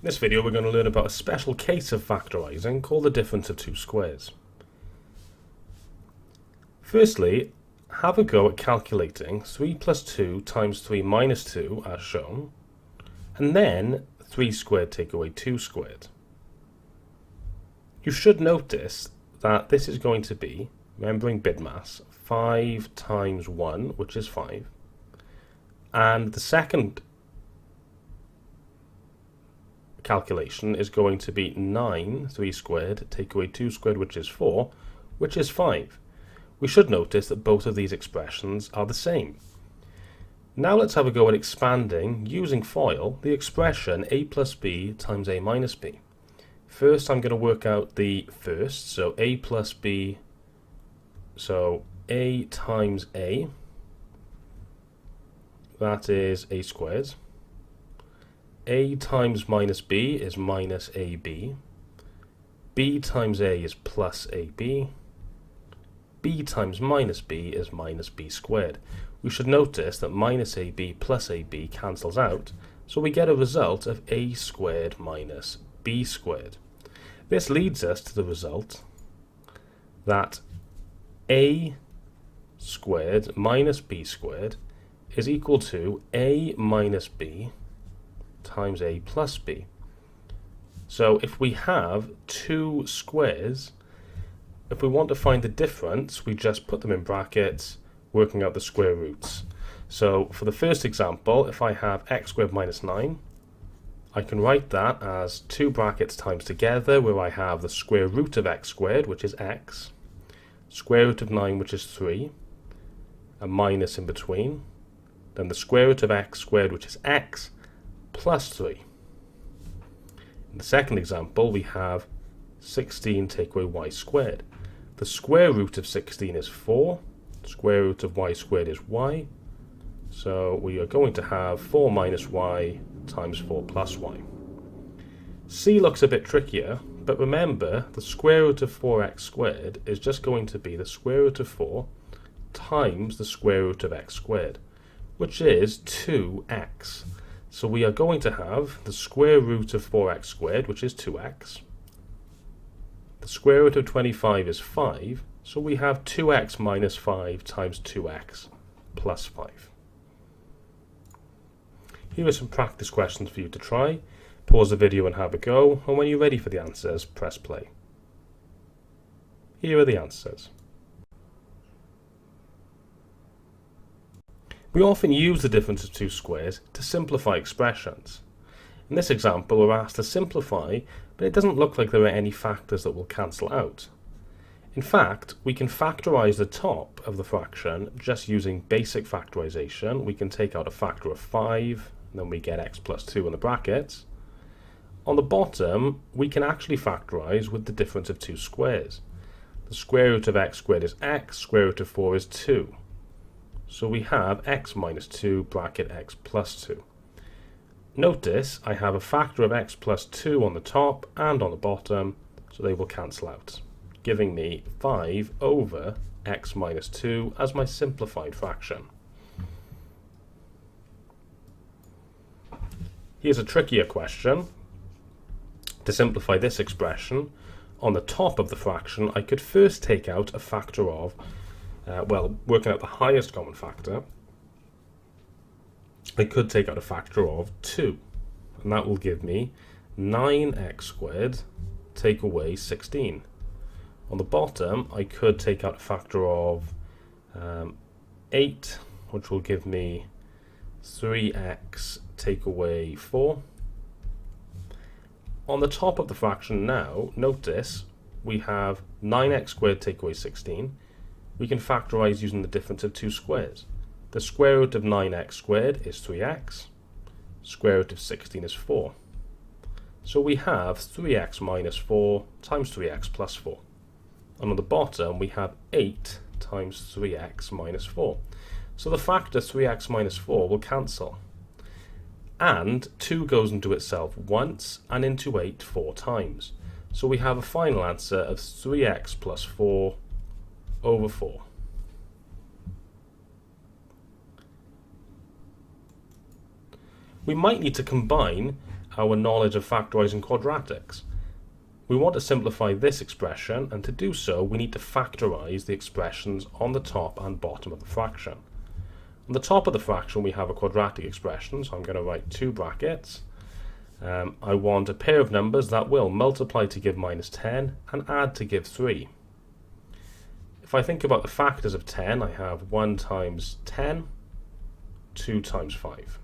In this video we're going to learn about a special case of factorising called the difference of two squares. Firstly, have a go at calculating 3 plus 2 times 3 minus 2 as shown, and then 3 squared take away 2 squared. You should notice that this is going to be, remembering BIDMAS, 5 times 1, which is 5, and the second calculation is going to be 9, 3 squared, take away 2 squared, which is 4, which is 5. We should notice that both of these expressions are the same. Now let's have a go at expanding, using FOIL, the expression a plus b times a minus b. First I'm going to work out the first, so a plus b, so a times a, that is a squared. A times minus b is minus ab. B times a is plus ab. B times minus b is minus b squared. We should notice that minus ab plus ab cancels out, so we get a result of a squared minus b squared. This leads us to the result that a squared minus b squared is equal to a minus b times a plus b. So if we have two squares, if we want to find the difference, we just put them in brackets, working out the square roots. So for the first example, if I have x squared minus 9, I can write that as two brackets times together, where I have the square root of x squared, which is x, square root of 9, which is 3, a minus in between, then the square root of x squared, which is x, plus 3. In the second example, we have 16 take away y squared. The square root of 16 is 4. Square root of y squared is y. So we are going to have 4 minus y times 4 plus y. C looks a bit trickier, but remember the square root of 4x squared is just going to be the square root of 4 times the square root of x squared, which is 2x. So we are going to have the square root of 4x squared, which is 2x. The square root of 25 is 5, so we have 2x minus 5 times 2x plus 5. Here are some practice questions for you to try. Pause the video and have a go, and when you're ready for the answers, press play. Here are the answers. We often use the difference of two squares to simplify expressions. In this example, we're asked to simplify, but it doesn't look like there are any factors that will cancel out. In fact, we can factorize the top of the fraction just using basic factorization. We can take out a factor of 5, and then we get x plus 2 in the brackets. On the bottom, we can actually factorize with the difference of two squares. The square root of x squared is x, square root of 4 is 2. So we have x minus 2 bracket x plus 2. Notice I have a factor of x plus 2 on the top and on the bottom, so they will cancel out, giving me 5 over x minus 2 as my simplified fraction. Here's a trickier question. To simplify this expression, on the top of the fraction I could first take out a factor of working out the highest common factor, I could take out a factor of 2, and that will give me 9x squared take away 16. On the bottom, I could take out a factor of 8, which will give me 3x take away 4. On the top of the fraction now, notice we have 9x squared take away 16. We can factorize using the difference of two squares. The square root of 9x squared is 3x. Square root of 16 is 4. So we have 3x minus 4 times 3x plus 4. And on the bottom we have 8 times 3x minus 4. So the factor 3x minus 4 will cancel. And 2 goes into itself once and into 8 4 times. So we have a final answer of 3x plus 4 over 4. We might need to combine our knowledge of factorizing quadratics. We want to simplify this expression, and to do so we need to factorize the expressions on the top and bottom of the fraction. On the top of the fraction we have a quadratic expression, so I'm going to write two brackets. I want a pair of numbers that will multiply to give minus 10 and add to give 3. If I think about the factors of 10, I have 1 times 10, 2 times 5.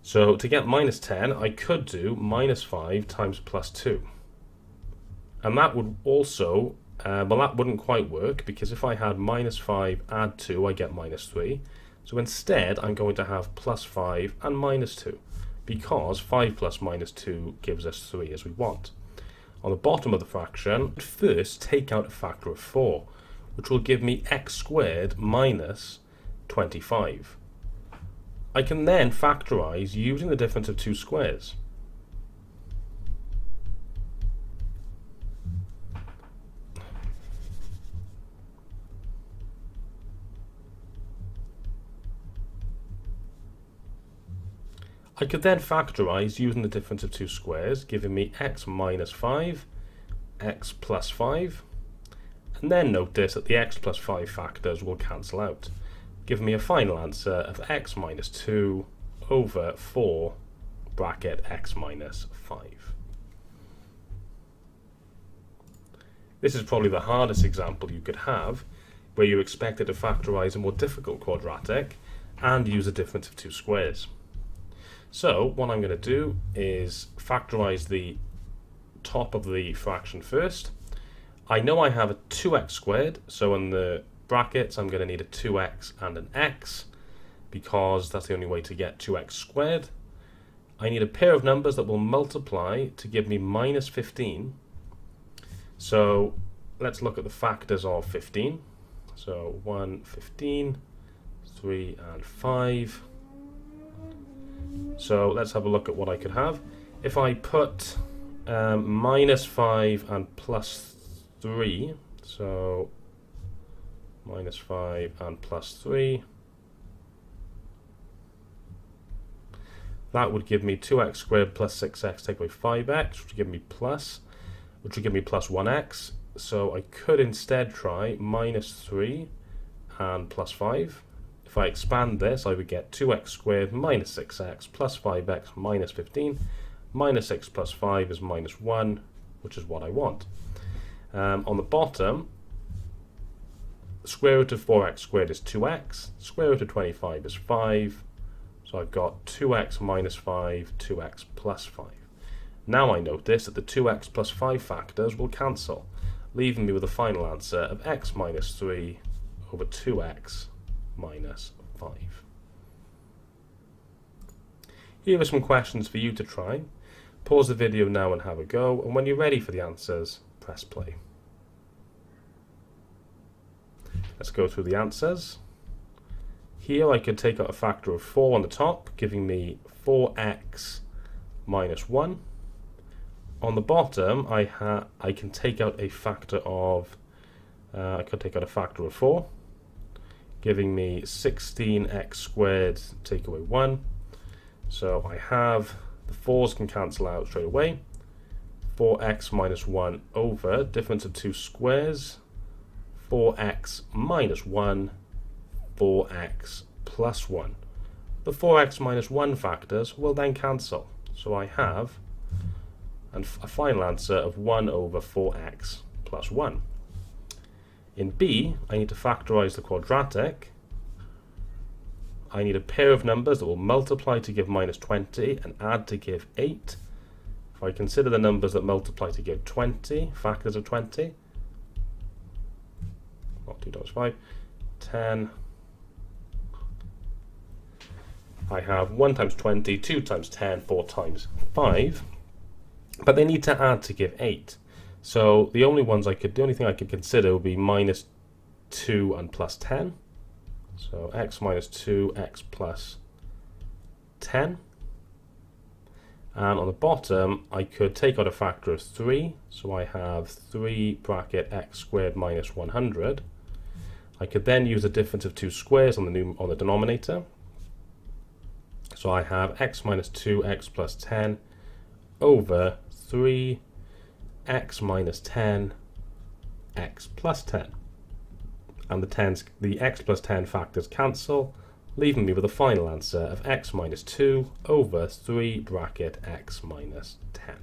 So to get minus 10, I could do minus 5 times plus 2. And that would also, well, that wouldn't quite work, because if I had minus 5 add 2, I get minus 3. So instead, I'm going to have plus 5 and minus 2, because 5 plus minus 2 gives us 3 as we want. On the bottom of the fraction, first take out a factor of 4, which will give me x squared minus 25. I can then factorize using the difference of two squares. I could then factorize using the difference of two squares, giving me x minus 5, x plus 5, and then notice that the x plus 5 factors will cancel out, giving me a final answer of x minus 2 over 4 bracket x minus 5. This is probably the hardest example you could have, where you're expected to factorize a more difficult quadratic and use a difference of two squares. So what I'm going to do is factorize the top of the fraction first. I know I have a 2x squared, so in the brackets I'm going to need a 2x and an x, because that's the only way to get 2x squared. I need a pair of numbers that will multiply to give me minus 15. So let's look at the factors of 15. So 1, 15, 3 and 5. So let's have a look at what I could have. If I put minus 5 and plus 3, so minus 5 and plus 3, that would give me 2x squared plus 6x take away 5x, which would give me plus 1x. So I could instead try minus 3 and plus 5. If I expand this, I would get 2x squared minus 6x plus 5x minus 15. Minus 6 plus 5 is minus 1, which is what I want. On the bottom, the square root of 4x squared is 2x. Square root of 25 is 5. So I've got 2x minus 5, 2x plus 5. Now I notice that the 2x plus 5 factors will cancel, leaving me with a final answer of x minus 3 over 2x minus 5. Here are some questions for you to try. Pause the video now and have a go, and when you're ready for the answers, press play. Let's go through the answers. Here I could take out a factor of 4 on the top, giving me 4x minus 1. On the bottom, I can take out a factor of, I could take out a factor of 4, giving me 16x squared take away 1. So I have, the 4's can cancel out straight away. 4x minus 1 over difference of two squares, 4x minus 1, 4x plus 1. The 4x minus 1 factors will then cancel. So I have a final answer of 1 over 4x plus 1. In B, I need to factorize the quadratic. I need a pair of numbers that will multiply to give minus 20 and add to give 8. If I consider the numbers that multiply to give 20, factors of 20, not 2 times 5, 10. I have 1 times 20, 2 times 10, 4 times 5. But they need to add to give 8. So the only thing I could consider would be minus 2 and plus 10. So x minus 2, x plus 10. And on the bottom, I could take out a factor of 3. So I have 3 bracket x squared minus 100. I could then use the difference of two squares on the denominator. So I have x minus 2x plus 10 over 3x minus 10 x plus 10. And the x plus 10 factors cancel, leaving me with a final answer of x minus 2 over 3 bracket x minus 10.